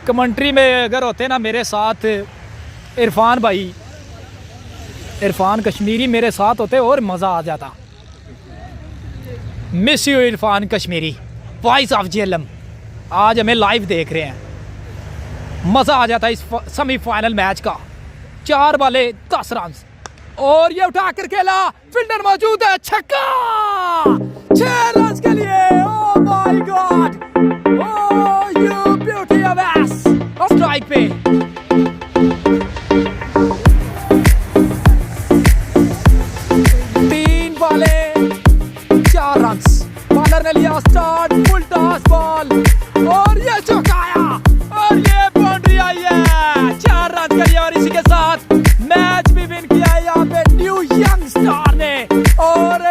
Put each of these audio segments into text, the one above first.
Commentary में अगर होते ना मेरे साथ इरफान भाई, इरफान कश्मीरी मेरे साथ होते और मज़ा आ जाता। Miss you Irfan Kashmiri, voice of Jhelum. आज हमें लाइव देख रहे हैं, मज़ा आ जाता इस सेमीफाइनल मैच का। 4 बाले 10 रन और ये उठा कर खेला, फील्डर मौजूद है, छक्का 6 रन के लिए। Oh my God, oh you beauty Awais strike पे। बॉलर ने लिया स्टार्ट, फुल टॉस बॉल और ये चौकाया और ये बाउंड्री आई है। 4 रन के लिए और इसी के साथ मैच भी विन किया है यहाँ पे न्यू यंग स्टार ने और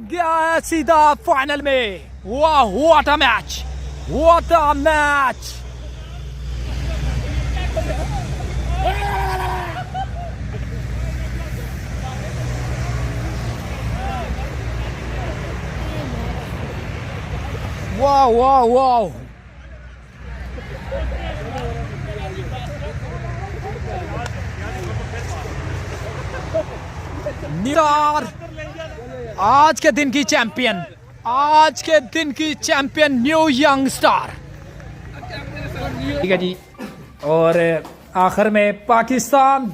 गया है सीधा फाइनल में। वाह what a match, what a match. वाह वाह वाह, निरार आज के दिन की चैंपियन, आज के दिन की चैंपियन न्यू यंग स्टार। ठीक है जी, और आखिर में पाकिस्तान